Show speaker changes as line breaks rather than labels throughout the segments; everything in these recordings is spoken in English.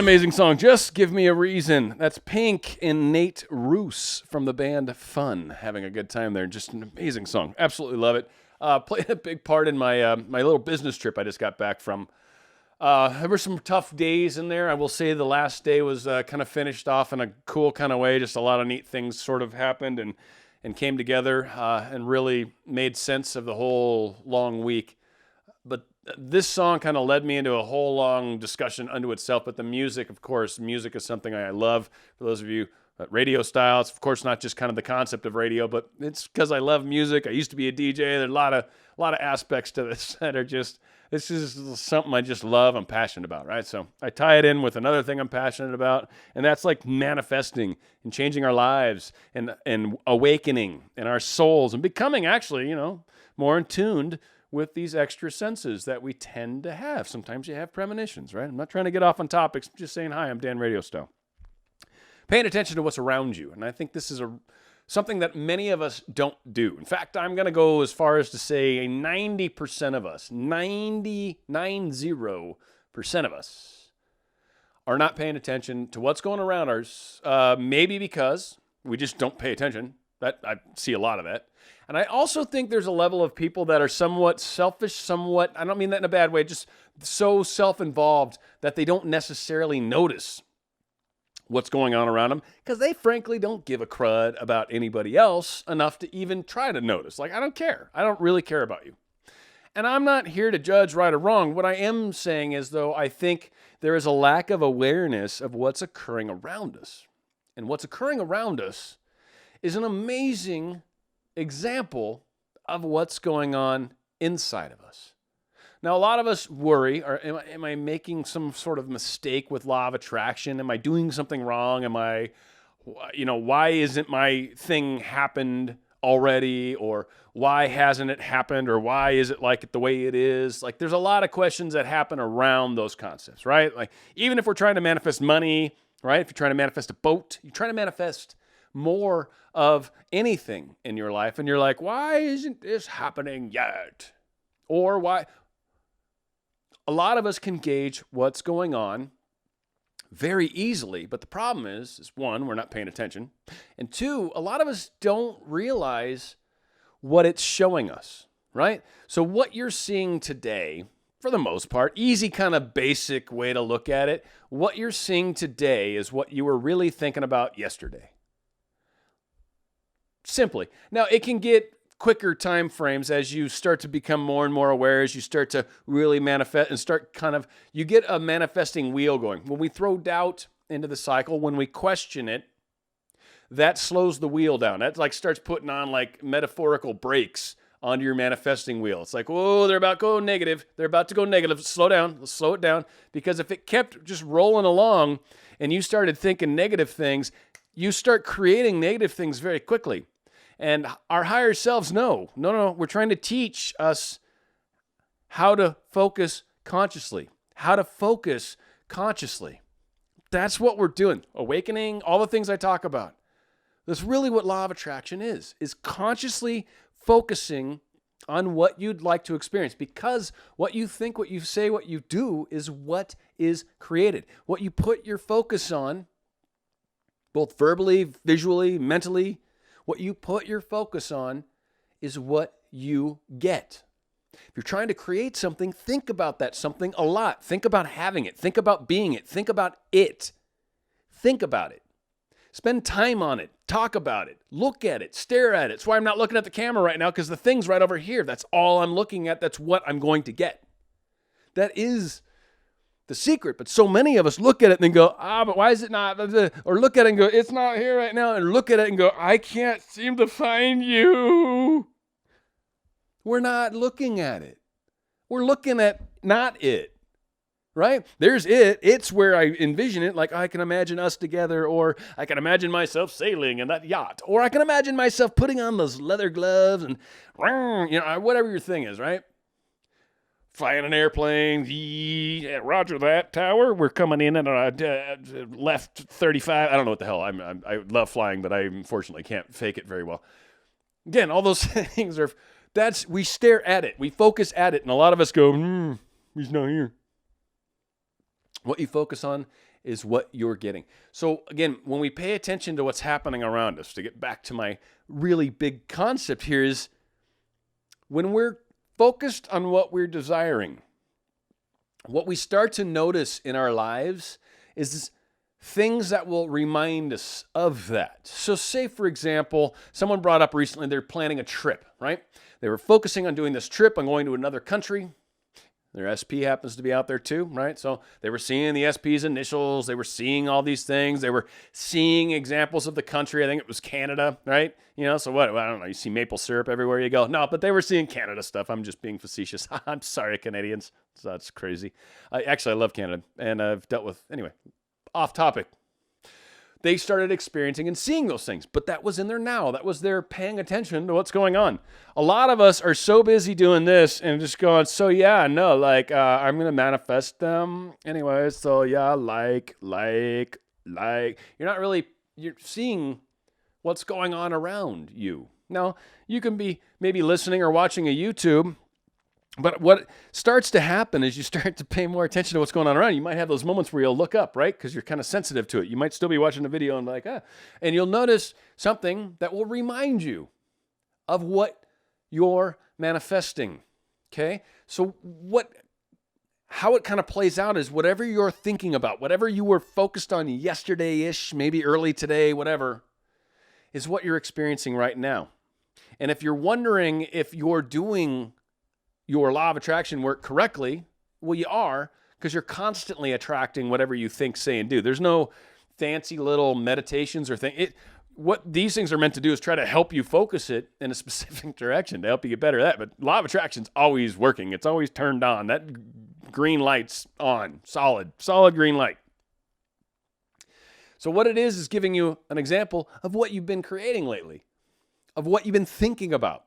amazing song. Just Give Me a Reason. That's Pink and Nate Roos from the band Fun. Having a good time there. Just an amazing song. Absolutely love it. Played a big part in my my little business trip I just got back from. There were some tough days in there. I will say the last day was kind of finished off in a cool kind of way. Just a lot of neat things sort of happened and came together and really made sense of the whole long week. But this song kind of led me into a whole long discussion unto itself. But the music, of course, music is something I love. For those of you RadioStyle, it's of course not just kind of the concept of radio, but it's because I love music. I used to be a DJ. There are a lot of aspects to this that are just, this is something I just love. I'm passionate about, right? So I tie it in with another thing I'm passionate about, and that's like manifesting and changing our lives and awakening in our souls and becoming actually, more in tuned with these extra senses that we tend to have. Sometimes you have premonitions, right? I'm not trying to get off on topics. I'm just saying, hi, I'm Dan RadioStyle. Paying attention to what's around you. And I think this is something that many of us don't do. In fact, I'm going to go as far as to say 90% of us, 90% of us are not paying attention to what's going around us, maybe because we just don't pay attention. That I see a lot of that. And I also think there's a level of people that are somewhat selfish, I don't mean that in a bad way, just so self-involved that they don't necessarily notice what's going on around them because they frankly don't give a crud about anybody else enough to even try to notice. Like, I don't care. I don't really care about you. And I'm not here to judge right or wrong. What I am saying is, though, I think there is a lack of awareness of what's occurring around us. And what's occurring around us is an amazing example of what's going on inside of us. Now, a lot of us worry, or am I making some sort of mistake with law of attraction? Am I doing something wrong? Why isn't my thing happened already? Or why hasn't it happened? Or why is it like it the way it is? Like, there's a lot of questions that happen around those concepts, right? Like, even if we're trying to manifest money, right? If you're trying to manifest a boat, you're trying to manifest more of anything in your life. And you're like, why isn't this happening yet? Or why? A lot of us can gauge what's going on very easily. But the problem is one, we're not paying attention. And two, a lot of us don't realize what it's showing us, right? So what you're seeing today, for the most part, easy kind of basic way to look at it, what you're seeing today is what you were really thinking about yesterday. Simply. Now, it can get quicker time frames as you start to become more and more aware, as you start to really manifest and start you get a manifesting wheel going. When we throw doubt into the cycle, when we question it, that slows the wheel down. That starts putting on metaphorical brakes onto your manifesting wheel. It's like, whoa, they're about to go negative. They're about to go negative. Slow down. Let's slow it down. Because if it kept just rolling along and you started thinking negative things, you start creating negative things very quickly. And our higher selves know, no, we're trying to teach us how to focus consciously. That's what we're doing. Awakening, all the things I talk about. That's really what law of attraction is consciously focusing on what you'd like to experience. Because what you think, what you say, what you do is what is created. What you put your focus on, both verbally, visually, mentally, what you put your focus on is what you get. If you're trying to create something, think about that something a lot. Think about having it. Think about being it. Think about it. Think about it. Spend time on it. Talk about it. Look at it. Stare at it. That's why I'm not looking at the camera right now, because the thing's right over here. That's all I'm looking at. That's what I'm going to get. That is the secret. But so many of us look at it and then go, but why is it not? Or look at it and go, it's not here right now. And look at it and go, I can't seem to find you. We're not looking at it. We're looking at not it, right? There's it. It's where I envision it. Like I can imagine us together, or I can imagine myself sailing in that yacht, or I can imagine myself putting on those leather gloves and, whatever your thing is, right? Flying an airplane, roger that, tower. We're coming in at left 35. I don't know what the hell. I love flying, but I unfortunately can't fake it very well. Again, all those things we stare at it. We focus at it, and a lot of us go, he's not here. What you focus on is what you're getting. So again, when we pay attention to what's happening around us, to get back to my really big concept here, is when we're focused on what we're desiring, what we start to notice in our lives is things that will remind us of that. So say, for example, someone brought up recently they're planning a trip, right? They were focusing on doing this trip on going to another country. Their SP happens to be out there too, right? So they were seeing the SP's initials. They were seeing all these things. They were seeing examples of the country. I think it was Canada, right? So what? I don't know. You see maple syrup everywhere you go. No, but they were seeing Canada stuff. I'm just being facetious. I'm sorry, Canadians. That's crazy. I love Canada, and I've dealt with, anyway, off topic. They started experiencing and seeing those things, but that was in their now. That was their paying attention to what's going on. A lot of us are so busy doing this and just going, so yeah, no, like, I'm going to manifest them anyway. So yeah, like, you're not really, you're seeing what's going on around you. Now, you can be maybe listening or watching a YouTube, but what starts to happen is you start to pay more attention to what's going on around. You might have those moments where you'll look up, right? Because you're kind of sensitive to it. You might still be watching a video and like, and you'll notice something that will remind you of what you're manifesting, okay? So how it kind of plays out is whatever you're thinking about, whatever you were focused on yesterday-ish, maybe early today, whatever, is what you're experiencing right now. And if you're wondering if you're doing your law of attraction work correctly, well, you are, because you're constantly attracting whatever you think, say, and do. There's no fancy little meditations or thing. What these things are meant to do is try to help you focus it in a specific direction to help you get better at that. But law of attraction's always working. It's always turned on. That green light's on. Solid green light. So what it is giving you an example of what you've been creating lately, of what you've been thinking about,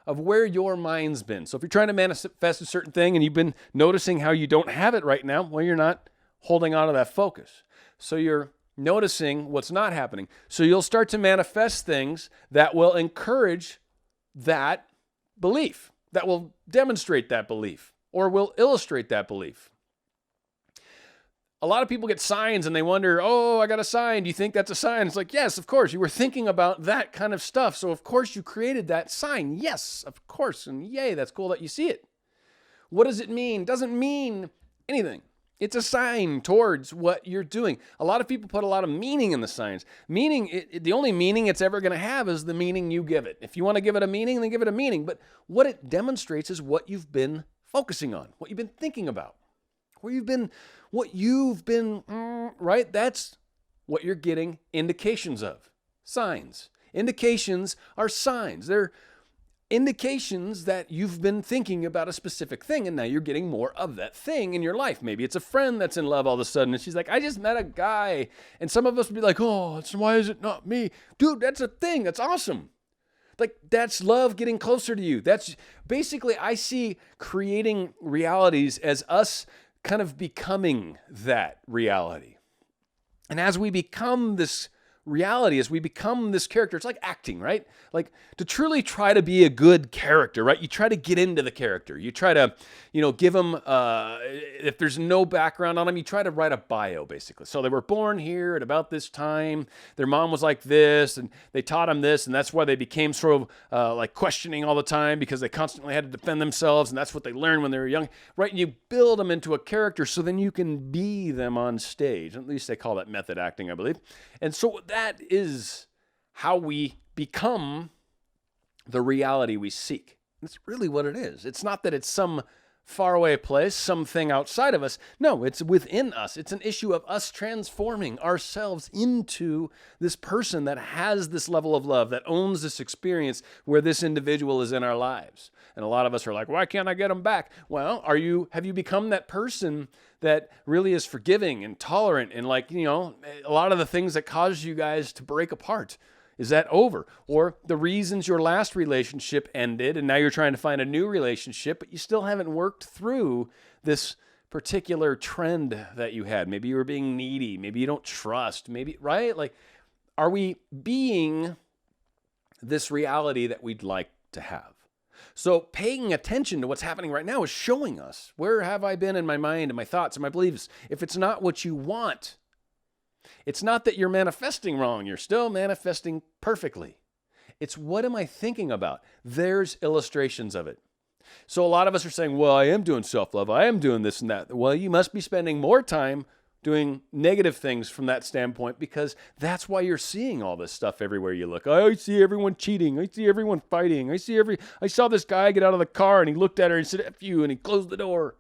of where your mind's been. So if you're trying to manifest a certain thing and you've been noticing how you don't have it right now, well, you're not holding on to that focus. So you're noticing what's not happening. So you'll start to manifest things that will encourage that belief, that will demonstrate that belief, or will illustrate that belief. A lot of people get signs and they wonder, oh, I got a sign. Do you think that's a sign? It's like, yes, of course. You were thinking about that kind of stuff. So, of course, you created that sign. Yes, of course. And yay, that's cool that you see it. What does it mean? Doesn't mean anything. It's a sign towards what you're doing. A lot of people put a lot of meaning in the signs. Meaning, the only meaning it's ever going to have is the meaning you give it. If you want to give it a meaning, then give it a meaning. But what it demonstrates is what you've been focusing on, what you've been thinking about, what you've been, right? That's what you're getting indications of. Signs. Indications are signs. They're indications that you've been thinking about a specific thing and now you're getting more of that thing in your life. Maybe it's a friend that's in love all of a sudden and she's like, I just met a guy. And some of us would be like, oh, why is it not me? Dude, that's a thing. That's awesome. Like, that's love getting closer to you. That's basically, I see creating realities as us kind of becoming that reality. And as we become this reality, as we become this character, it's like acting, right? Like to truly try to be a good character, right? You try to get into the character. You try to, give them, if there's no background on them, you try to write a bio, basically. So they were born here at about this time. Their mom was like this, and they taught them this, and that's why they became sort of like questioning all the time because they constantly had to defend themselves, and that's what they learned when they were young, right? And you build them into a character so then you can be them on stage. At least they call that method acting, I believe. And so that is how we become the reality we seek. That's really what it is. It's not that it's some faraway place, something outside of us. No, it's within us. It's an issue of us transforming ourselves into this person that has this level of love, that owns this experience where this individual is in our lives. And a lot of us are like, why can't I get them back? Well, have you become that person that really is forgiving and tolerant and a lot of the things that caused you guys to break apart? Is that over? Or the reasons your last relationship ended and now you're trying to find a new relationship, but you still haven't worked through this particular trend that you had. Maybe you were being needy. Maybe you don't trust. Maybe, right? Like, are we being this reality that we'd like to have? So paying attention to what's happening right now is showing us, where have I been in my mind and my thoughts and my beliefs? If it's not what you want, it's not that you're manifesting wrong. You're still manifesting perfectly. It's what am I thinking about? There's illustrations of it. So a lot of us are saying, well, I am doing self-love. I am doing this and that. Well, you must be spending more time doing negative things from that standpoint, because that's why you're seeing all this stuff everywhere you look. I see everyone cheating. I see everyone fighting. I saw this guy get out of the car and he looked at her and said, F you, and he closed the door.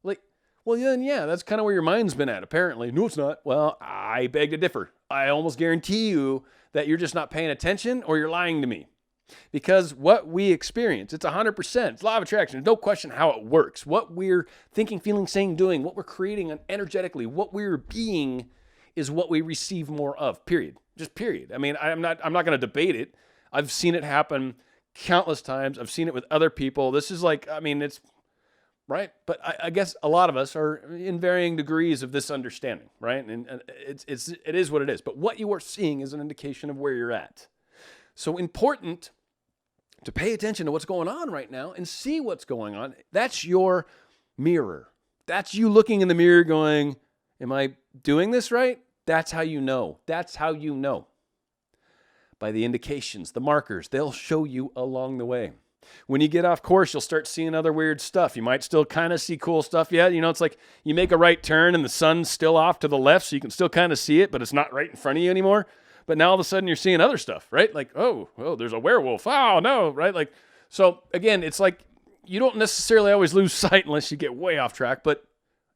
Like, well, yeah, that's kind of where your mind's been at, apparently. No, it's not. Well, I beg to differ. I almost guarantee you that you're just not paying attention or you're lying to me. Because what we experience, it's 100%. It's law of attraction. There's no question how it works. What we're thinking, feeling, saying, doing, what we're creating energetically, what we're being is what we receive more of, period. Just period. I mean, I'm not going to debate it. I've seen it happen countless times. I've seen it with other people. This is like, I mean, it's right. But I guess a lot of us are in varying degrees of this understanding, right? And it is what it is. But what you are seeing is an indication of where you're at. So important to pay attention to what's going on right now and see what's going on. That's your mirror. That's you looking in the mirror going, am I doing this right? That's how you know. That's how you know. By the indications, the markers, they'll show you along the way. When you get off course, you'll start seeing other weird stuff. You might still kind of see cool stuff yet. You know, it's like you make a right turn and the sun's still off to the left, so you can still kind of see it, but it's not right in front of you anymore. But now all of a sudden you're seeing other stuff, right? Like, oh, there's a werewolf. Oh, no, right? Like, so again, it's like you don't necessarily always lose sight unless you get way off track, but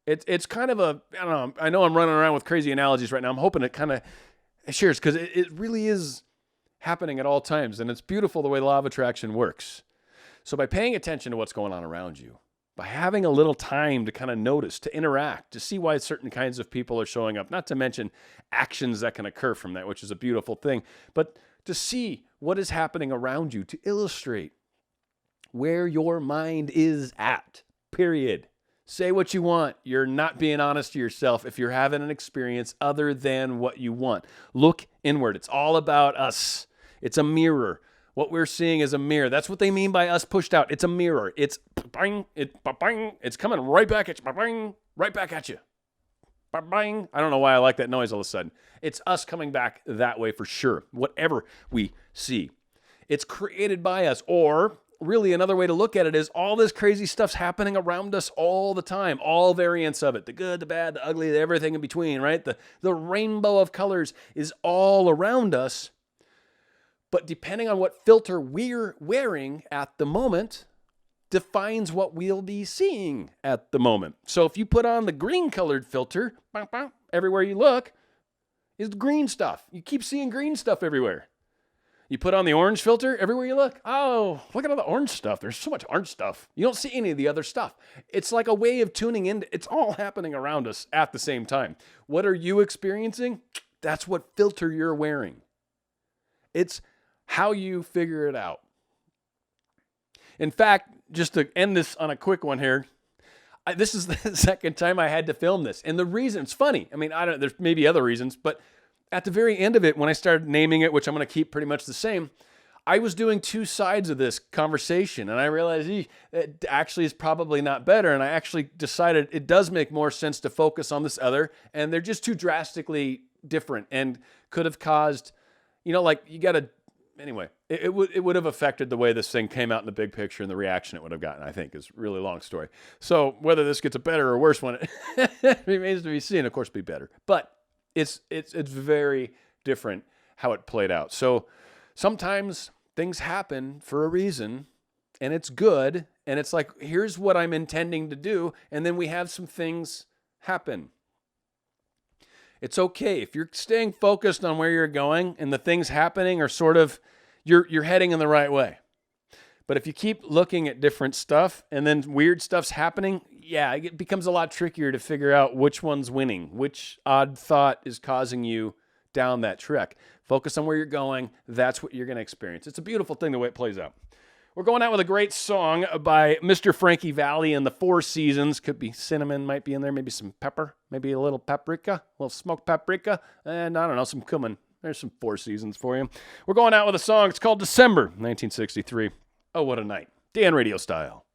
it's kind of a, I don't know, I know I'm running around with crazy analogies right now. I'm hoping it kind of shares, because it really is happening at all times, and it's beautiful the way the law of attraction works. So by paying attention to what's going on around you, by having a little time to kind of notice, to interact, to see why certain kinds of people are showing up, not to mention actions that can occur from that, which is a beautiful thing, but to see what is happening around you, to illustrate where your mind is at, period. Say what you want. You're not being honest to yourself if you're having an experience other than what you want. Look inward. It's all about us. It's a mirror. What we're seeing is a mirror. That's what they mean by us pushed out. It's a mirror. It's bang, it's coming right back at you. Bang, right back at you. Bang. I don't know why I like that noise all of a sudden. It's us coming back that way for sure. Whatever we see, it's created by us. Or really another way to look at it is all this crazy stuff's happening around us all the time. All variants of it. The good, the bad, the ugly, everything in between, right? The rainbow of colors is all around us. But depending on what filter we're wearing at the moment defines what we'll be seeing at the moment. So if you put on the green colored filter, everywhere you look is green stuff. You keep seeing green stuff everywhere. You put on the orange filter, everywhere you look, oh, look at all the orange stuff. There's so much orange stuff. You don't see any of the other stuff. It's like a way of tuning in. It's all happening around us at the same time. What are you experiencing? That's what filter you're wearing. It's how you figure it out. In fact, just to end this on a quick one here, this is the second time I had to film this. And the reason, it's funny. I mean, there's maybe other reasons, but at the very end of it, when I started naming it, which I'm going to keep pretty much the same, I was doing two sides of this conversation. And I realized it actually is probably not better. And I actually decided it does make more sense to focus on this other. And they're just too drastically different and could have caused, like you got to, anyway, it would have affected the way this thing came out in the big picture and the reaction it would have gotten, I think, is a really long story. So whether this gets a better or worse one, it remains to be seen. Of course, be better. But it's very different how it played out. So sometimes things happen for a reason, and it's good, and it's like, here's what I'm intending to do, and then we have some things happen. It's okay if you're staying focused on where you're going and the things happening are sort of, you're heading in the right way. But if you keep looking at different stuff and then weird stuff's happening, it becomes a lot trickier to figure out which one's winning, which odd thought is causing you down that trek. Focus on where you're going. That's what you're going to experience. It's a beautiful thing the way it plays out. We're going out with a great song by Mr. Frankie Valli and the Four Seasons. Could be cinnamon, might be in there, maybe some pepper, maybe a little paprika, a little smoked paprika, and I don't know, some cumin. There's some Four Seasons for you. We're going out with a song. It's called December, 1963. Oh, what a night. Dan Radio Style.